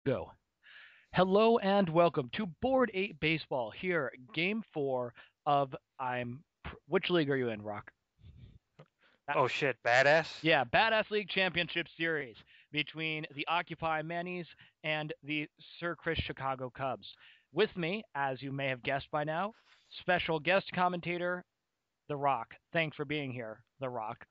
Go. Hello and welcome to Board 8 Baseball here, Game 4 of which league are you in, Rock? Oh shit, badass? Yeah, Badass League Championship Series between the Occupy Mannies and the Sir Chris Chicago Cubs. With me, as you may have guessed by now, special guest commentator, The Rock. Thanks for being here, The Rock.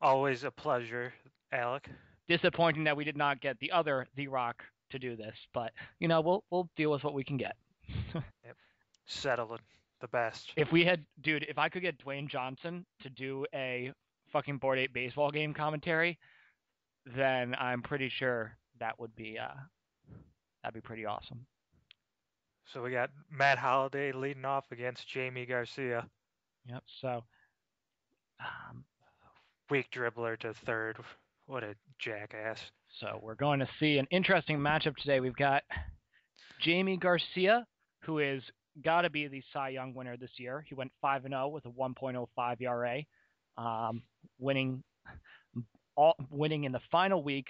Always a pleasure, Alec. Disappointing that we did not get the other The Rock to do this, but we'll deal with what we can get. Yep. Settling. The best. If I could get Dwayne Johnson to do a fucking Board 8 baseball game commentary, then I'm pretty sure that'd be pretty awesome. So we got Matt Holliday leading off against Jamie Garcia. Yep. So, um, Weak dribbler to third. What a jackass. so we're going to see an interesting matchup today. We've got Jamie Garcia, who is got to be the Cy Young winner this year. He went 5-0 with a 1.05 ERA, winning in the final week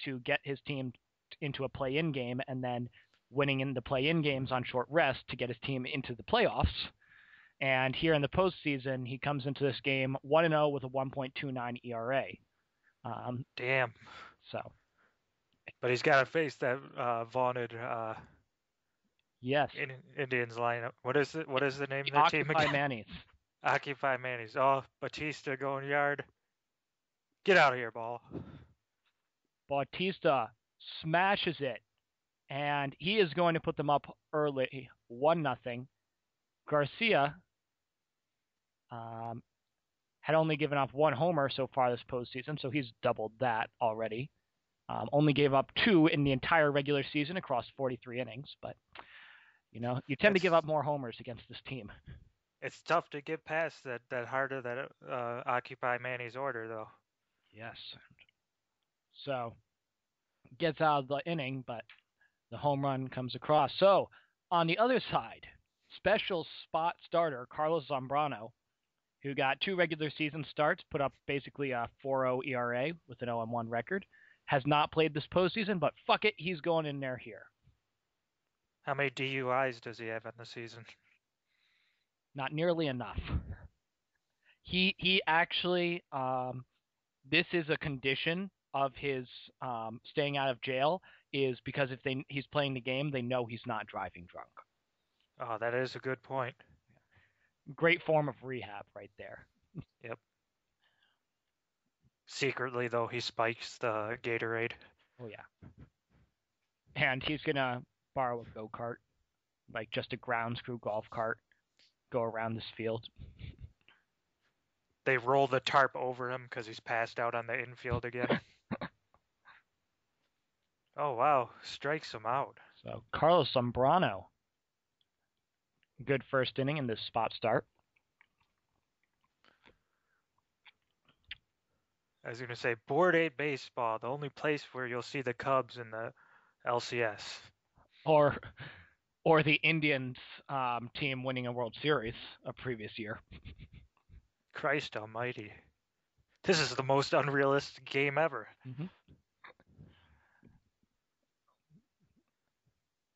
to get his team into a play-in game, and then winning in the play-in games on short rest to get his team into the playoffs. And here in the postseason, he comes into this game 1-0 with a 1.29 ERA. Damn. So, But he's got to face that vaunted yes, Indians lineup. What is it? What is the name the of their team Occupy again? Mannies. Occupy Manny's. Oh, Batista going yard. Get out of here, ball. Bautista smashes it, and he is going to put them up early, 1-0. Garcia had only given up one homer so far this postseason, so he's doubled that already. Only gave up two in the entire regular season across 43 innings, but you tend to give up more homers against this team. It's tough to get past that heart of that Occupy Manny's order, though. Yes. So gets out of the inning, but the home run comes across. So on the other side, special spot starter Carlos Zambrano, who got two regular season starts, put up basically a 4.0 ERA with an 0-1 record, has not played this postseason, but fuck it, he's going in there here. How many DUIs does he have in the season? Not nearly enough. He actually, this is a condition of his staying out of jail, is because if he's playing the game, they know he's not driving drunk. Oh, that is a good point. Great form of rehab right there. Yep. Secretly, though, he spikes the Gatorade. Oh, yeah. And he's going to borrow a go-kart, like just a ground screw golf cart, go around this field. They roll the tarp over him because he's passed out on the infield again. Oh, wow. Strikes him out. So, Carlos Zambrano. Good first inning in this spot start. I was going to say, Board 8 baseball, the only place where you'll see the Cubs in the LCS. Or the Indians team winning a World Series a previous year. Christ almighty. This is the most unrealistic game ever. Mm-hmm.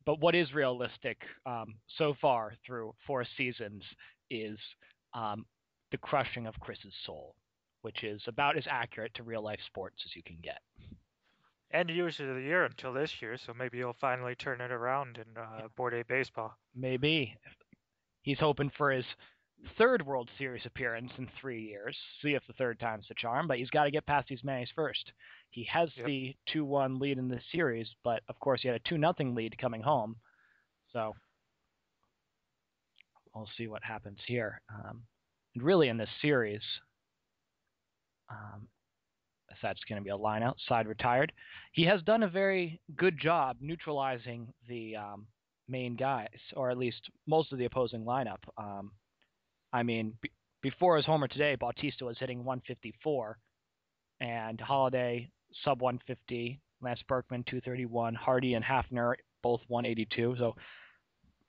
But what is realistic so far through 4 seasons is the crushing of Chris's soul, which is about as accurate to real-life sports as you can get. End usually of the year until this year, so maybe he'll finally turn it around in Board 8 baseball. Maybe. He's hoping for his third World Series appearance in 3 years. See if the third time's the charm, but he's got to get past these Mannies first. He has the 2-1 lead in this series, but of course he had a 2-0 lead coming home. So we'll see what happens here. And really in this series, that's going to be a line out, side retired. He has done a very good job neutralizing the main guys, or at least most of the opposing lineup. Before his homer today, Bautista was hitting 154, and Holliday sub 150, Lance Berkman 231, Hardy and Hafner both 182. So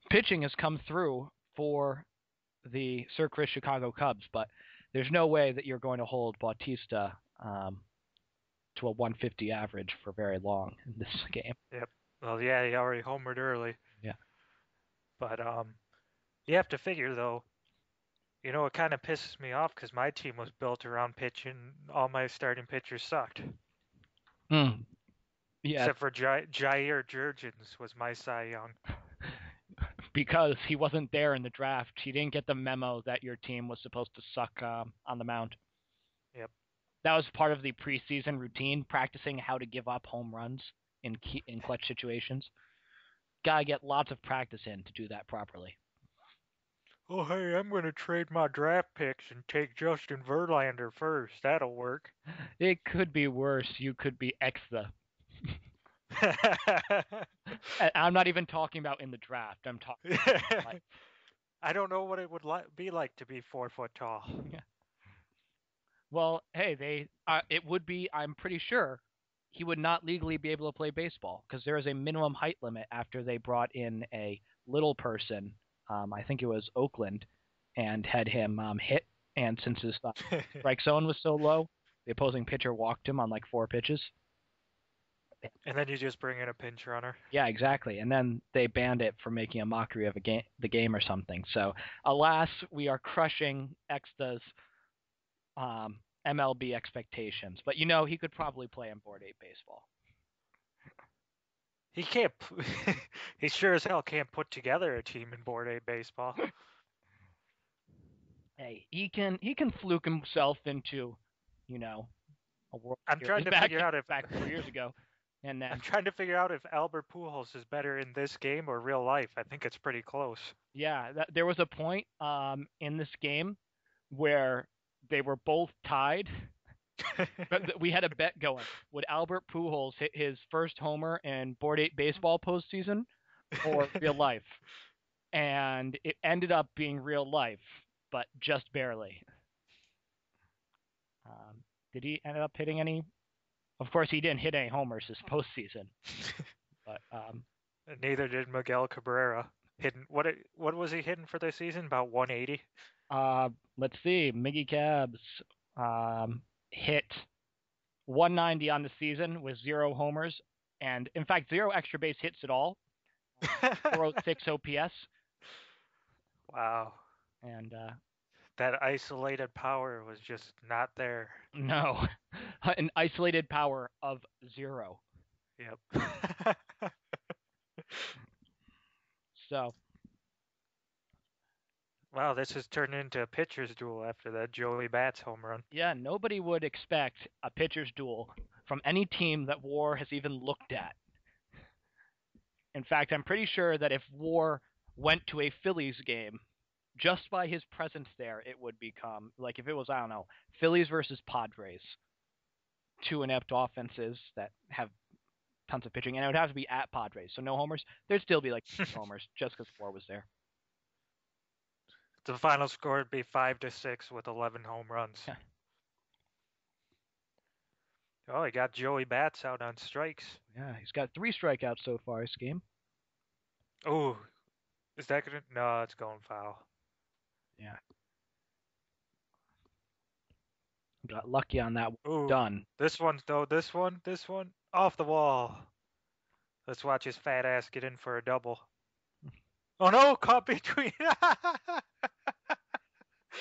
pitching has come through for the Sir Chris Chicago Cubs, but there's no way that you're going to hold Bautista to a 150 average for very long in this game. Yep. Well, yeah, he already homered early. Yeah. But you have to figure though. It kind of pisses me off because my team was built around pitching. All my starting pitchers sucked, Hmm. Yes, except for Jair Jurgens was my Cy Young. because he wasn't there in the draft. He didn't get the memo that your team was supposed to suck on the mound. Yep. That was part of the preseason routine, practicing how to give up home runs in clutch situations. Gotta get lots of practice in to do that properly. Oh, hey, I'm going to trade my draft picks and take Justin Verlander first. That'll work. It could be worse. You could be extra. I'm not even talking about in the draft. I'm talking like, I don't know what it would be like to be 4 foot tall. yeah. Well, hey, it would be. I'm pretty sure he would not legally be able to play baseball because there is a minimum height limit after they brought in a little person. I think it was Oakland, and had him hit. And since his strike zone was so low, the opposing pitcher walked him on like 4 pitches. And then you just bring in a pinch runner. Yeah, exactly. And then they banned it for making a mockery of the game or something. So, alas, we are crushing Exta's MLB expectations. But he could probably play in Board 8 baseball. He can't. He sure as hell can't put together a team in Board 8 baseball. Hey, he can fluke himself into, a World I'm trying Series to figure out if back 4 years ago, and then I'm trying to figure out if Albert Pujols is better in this game or real life. I think it's pretty close. yeah, there was a point in this game where they were both tied. But we had a bet going. Would Albert Pujols hit his first homer in Board 8 baseball postseason or real life? And it ended up being real life, but just barely. Did he end up hitting any? Of course, he didn't hit any homers this postseason. But Neither did Miguel Cabrera. Hidden what was he hitting for the season? About 180. let's see. Miggy Cabs hit 190 on the season with 0 homers, and in fact 0 extra base hits at all. 406 OPS. Wow. And that isolated power was just not there. no, an isolated power of 0. Yep. So wow, this has turned into a pitcher's duel after that Joey Bats home run. yeah, nobody would expect a pitcher's duel from any team that WAR has even looked at. In fact, I'm pretty sure that if WAR went to a Phillies game, just by his presence there, it would become like if it was, I don't know, Phillies versus Padres, 2 inept offenses that have tons of pitching, and it would have to be at Padres, so no homers. There'd still be like homers just because WAR was there. The final score would be 5-6 with 11 home runs. Oh, he got Joey Bats out on strikes. Yeah, he's got 3 strikeouts so far this game. Oh, is that gonna? No, it's going foul. Yeah. Got lucky on that one. Ooh, Done. this one though. This one off the wall. Let's watch his fat ass get in for a double. Oh no, caught between.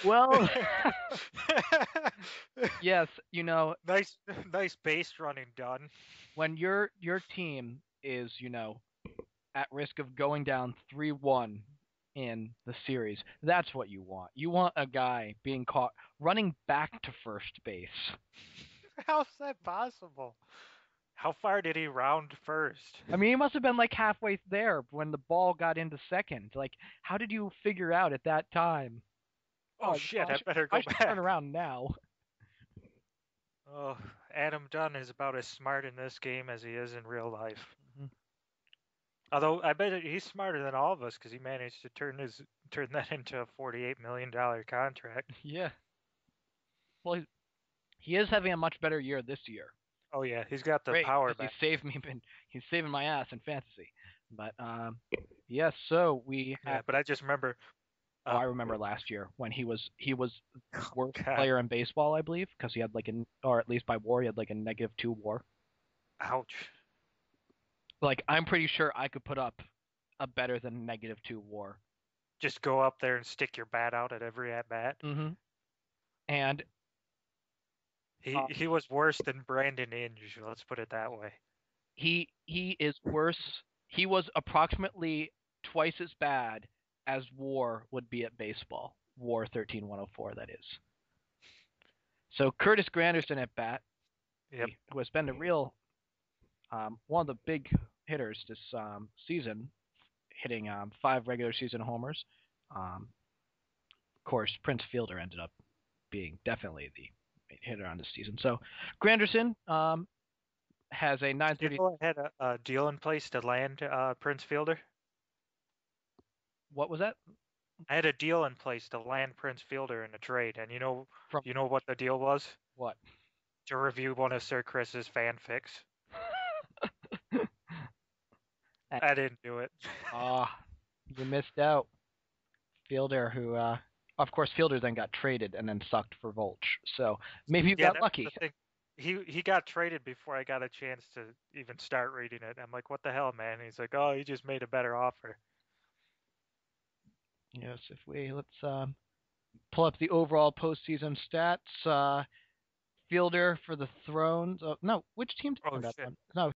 Well, yes, nice base running done. when your team is, at risk of going down 3-1 in the series, that's what you want. You want a guy being caught running back to first base. How's that possible? How far did he round first? I mean, he must have been like halfway there when the ball got into second. Like, how did you figure out at that time? Oh shit, I better go I should back. turn around now. Oh, Adam Dunn is about as smart in this game as he is in real life. Mm-hmm. Although I bet he's smarter than all of us because he managed to turn that into a $48 million contract. Yeah. Well, he is having a much better year this year. Oh yeah, he's got the Great, power back. He's saving my ass in fantasy. But yes, so we have. Yeah, but I just remember. I remember last year when he was worst God. player in baseball, I believe, because he had or at least by WAR, he had like a -2 WAR. Ouch. Like, I'm pretty sure I could put up a better than -2 WAR. Just go up there and stick your bat out at every at bat. Mm-hmm. And He was worse than Brandon Inge. Let's put it that way. he is worse. He was approximately twice as bad as WAR would be at baseball. WAR 13-104, that is. So Curtis Granderson at bat, Yep. who has been the real one of the big hitters this season, hitting 5 regular season homers. Of course, Prince Fielder ended up being definitely the hitter on this season. So Granderson has a 930. You know, I had a deal in place to land Prince Fielder. What was that? I had a deal in place to land Prince Fielder in a trade, and From you know what the deal was? what? To review one of Sir Chris's fanfics. I didn't do it. You missed out. Fielder, who, of course, Fielder then got traded and then sucked for Volch. So maybe you Yeah, got that's lucky. the thing. He got traded before I got a chance to even start reading it. I'm like, what the hell, man? And he's like, oh, he just made a better offer. Yes, if let's pull up the overall postseason stats. Fielder for the Thrones. Oh, no, which team Oh got that shit. one? No,